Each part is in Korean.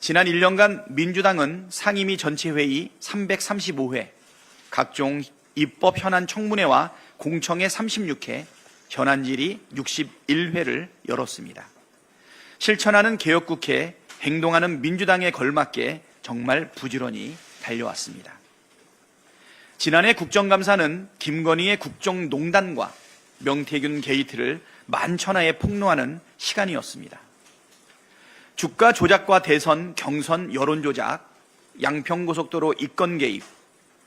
지난 1년간 민주당은 상임위 전체회의 335회, 각종 입법 현안 청문회와 공청회 36회, 현안 질의 61회를 열었습니다. 실천하는 개혁국회, 행동하는 민주당에 걸맞게 정말 부지런히 달려왔습니다. 지난해 국정감사는 김건희의 국정농단과 명태균 게이트를 만천하에 폭로하는 시간이었습니다. 주가 조작과 대선, 경선, 여론조작, 양평고속도로 이권 개입,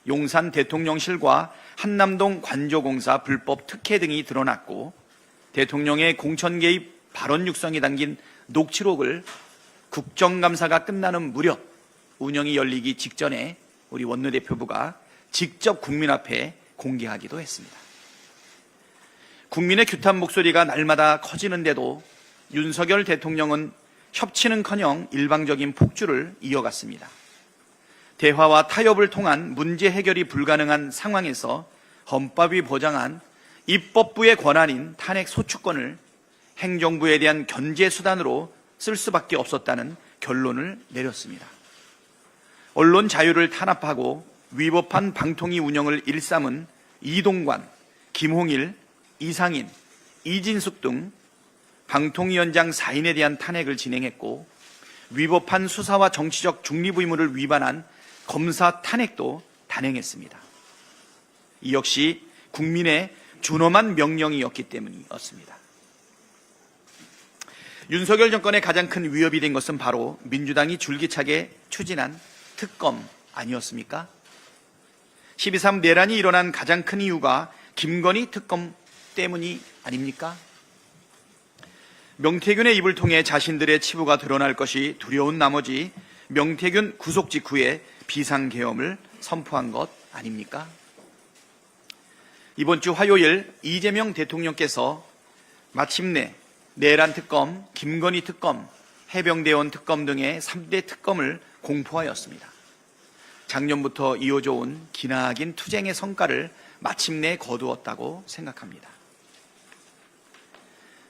용산 대통령실과 한남동 관조공사 불법 특혜 등이 드러났고, 대통령의 공천 개입 발언 육성이 담긴 녹취록을 국정감사가 끝나는 무렵 운영이 열리기 직전에 우리 원내대표부가 직접 국민 앞에 공개하기도 했습니다. 국민의 규탄 목소리가 날마다 커지는데도 윤석열 대통령은 협치는커녕 일방적인 폭주를 이어갔습니다. 대화와 타협을 통한 문제 해결이 불가능한 상황에서 헌법이 보장한 입법부의 권한인 탄핵 소추권을 행정부에 대한 견제 수단으로 쓸 수밖에 없었다는 결론을 내렸습니다. 언론 자유를 탄압하고 위법한 방통위 운영을 일삼은 이동관, 김홍일, 이상인, 이진숙 등 방통위원장 4인에 대한 탄핵을 진행했고, 위법한 수사와 정치적 중립 의무를 위반한 검사 탄핵도 단행했습니다. 이 역시 국민의 준엄한 명령이었기 때문이었습니다. 윤석열 정권의 가장 큰 위협이 된 것은 바로 민주당이 줄기차게 추진한 특검 아니었습니까? 12.3 내란이 일어난 가장 큰 이유가 김건희 특검 때문이 아닙니까? 명태균의 입을 통해 자신들의 치부가 드러날 것이 두려운 나머지 명태균 구속 직후에 비상계엄을 선포한 것 아닙니까? 이번 주 화요일 이재명 대통령께서 마침내 내란 특검, 김건희 특검, 해병대원 특검 등의 3대 특검을 공포하였습니다. 작년부터 이어져 온 기나긴 투쟁의 성과를 마침내 거두었다고 생각합니다.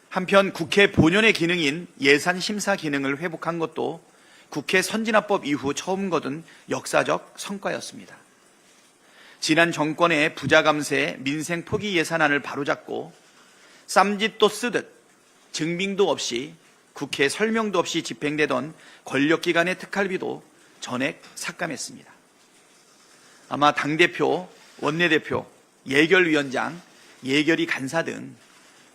한편 국회 본연의 기능인 예산심사 기능을 회복한 것도 국회 선진화법 이후 처음 거둔 역사적 성과였습니다. 지난 정권의 부자감세 민생 포기 예산안을 바로잡고 쌈짓도 쓰듯 증빙도 없이 국회 설명도 없이 집행되던 권력기관의 특활비도 전액 삭감했습니다. 아마 당대표, 원내대표, 예결위원장, 예결위 간사 등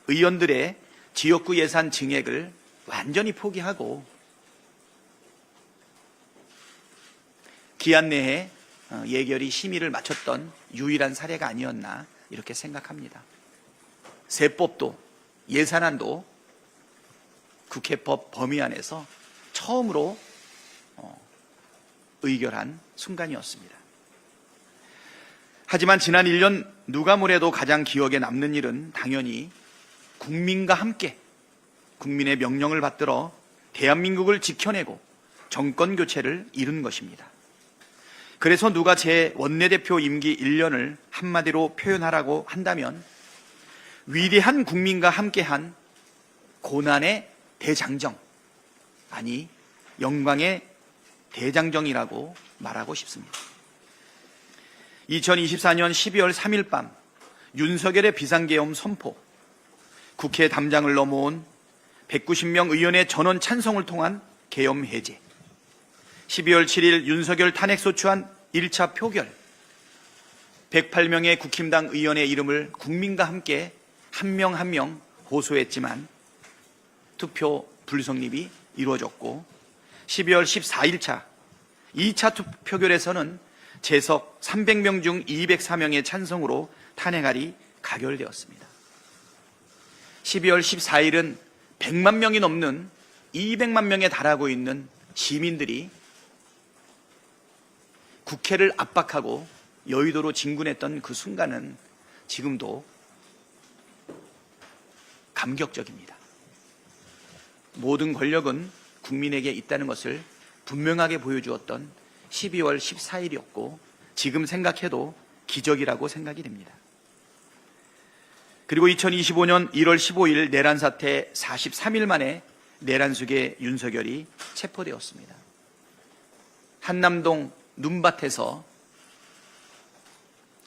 의원들의 지역구 예산 증액을 완전히 포기하고 기한 내에 예결위 심의를 마쳤던 유일한 사례가 아니었나 이렇게 생각합니다. 세법도 예산안도 국회법 범위 안에서 처음으로 의결한 순간이었습니다. 하지만 지난 1년 누가 뭐래도 가장 기억에 남는 일은 당연히 국민과 함께 국민의 명령을 받들어 대한민국을 지켜내고 정권 교체를 이룬 것입니다. 그래서 누가 제 원내대표 임기 1년을 한마디로 표현하라고 한다면 위대한 국민과 함께한 고난의 대장정, 아니 영광의 대장정이라고 말하고 싶습니다. 2024년 12월 3일 밤 윤석열의 비상계엄 선포, 국회 담장을 넘어온 190명 의원의 전원 찬성을 통한 계엄 해제, 12월 7일 윤석열 탄핵 소추안 1차 표결, 108명의 국힘당 의원의 이름을 국민과 함께 한 명 한 명 호소했지만 투표 불성립이 이루어졌고, 12월 14일차 2차 표결에서는 재석 300명 중 204명의 찬성으로 탄핵안이 가결되었습니다. 12월 14일은 100만 명이 넘는 200만 명에 달하고 있는 시민들이 국회를 압박하고 여의도로 진군했던 그 순간은 지금도 감격적입니다. 모든 권력은 국민에게 있다는 것을 분명하게 보여주었던 12월 14일이었고 지금 생각해도 기적이라고 생각이 됩니다. 그리고 2025년 1월 15일 내란 사태 43일 만에 내란 속에 윤석열이 체포되었습니다. 한남동 눈밭에서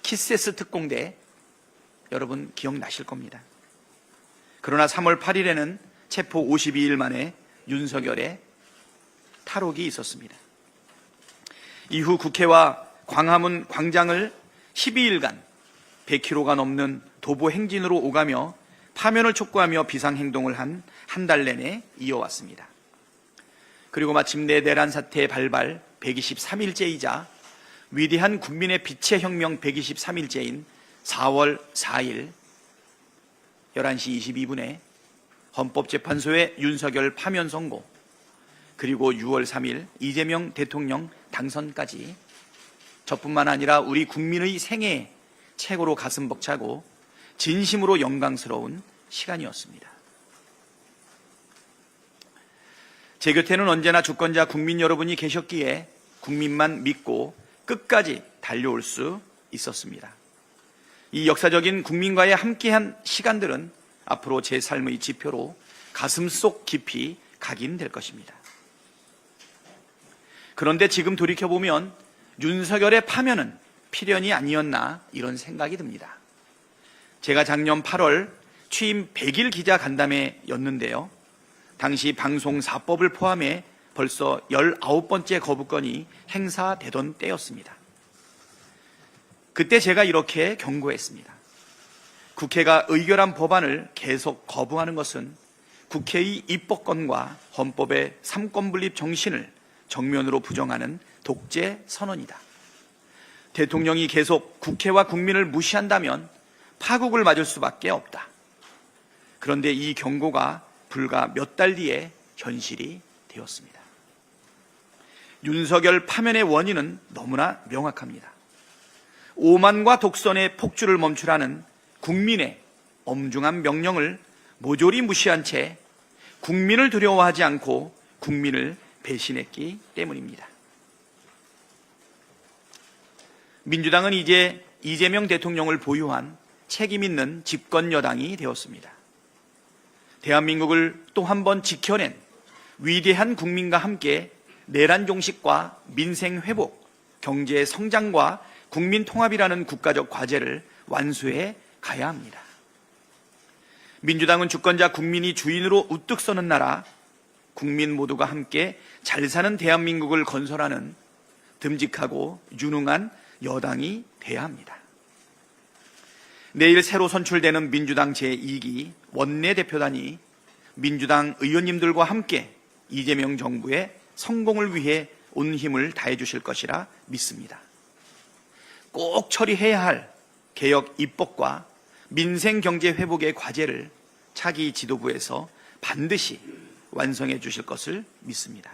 키세스 특공대, 여러분 기억나실 겁니다. 그러나 3월 8일에는 체포 52일 만에 윤석열의 탈옥이 있었습니다. 이후 국회와 광화문 광장을 12일간 100km가 넘는 도보 행진으로 오가며 파면을 촉구하며 비상행동을 한 달 내내 이어왔습니다. 그리고 마침내 내란 사태의 발발 123일째이자 위대한 국민의 빛의 혁명 123일째인 4월 4일 11시 22분에 헌법재판소의 윤석열 파면 선고, 그리고 6월 3일 이재명 대통령 당선까지 저뿐만 아니라 우리 국민의 생애에 최고로 가슴 벅차고 진심으로 영광스러운 시간이었습니다. 제 곁에는 언제나 주권자 국민 여러분이 계셨기에 국민만 믿고 끝까지 달려올 수 있었습니다. 이 역사적인 국민과의 함께한 시간들은 앞으로 제 삶의 지표로 가슴속 깊이 각인될 것입니다. 그런데 지금 돌이켜보면 윤석열의 파면은 필연이 아니었나 이런 생각이 듭니다. 제가 작년 8월 취임 100일 기자 간담회였는데요. 당시 방송사법을 포함해 벌써 19번째 거부권이 행사되던 때였습니다. 그때 제가 이렇게 경고했습니다. 국회가 의결한 법안을 계속 거부하는 것은 국회의 입법권과 헌법의 삼권분립 정신을 정면으로 부정하는 독재 선언이다. 대통령이 계속 국회와 국민을 무시한다면 파국을 맞을 수밖에 없다. 그런데 이 경고가 불과 몇 달 뒤에 현실이 되었습니다. 윤석열 파면의 원인은 너무나 명확합니다. 오만과 독선의 폭주를 멈추라는 국민의 엄중한 명령을 모조리 무시한 채 국민을 두려워하지 않고 국민을 배신했기 때문입니다. 민주당은 이제 이재명 대통령을 보유한 책임 있는 집권 여당이 되었습니다. 대한민국을 또 한 번 지켜낸 위대한 국민과 함께 내란 종식과 민생 회복, 경제 성장과 국민 통합이라는 국가적 과제를 완수해 가야 합니다. 민주당은 주권자 국민이 주인으로 우뚝 서는 나라, 국민 모두가 함께 잘 사는 대한민국을 건설하는 듬직하고 유능한 여당이 돼야 합니다. 내일 새로 선출되는 민주당 제2기 원내대표단이 민주당 의원님들과 함께 이재명 정부의 성공을 위해 온 힘을 다해 주실 것이라 믿습니다. 꼭 처리해야 할 개혁 입법과 민생 경제 회복의 과제를 차기 지도부에서 반드시 완성해 주실 것을 믿습니다.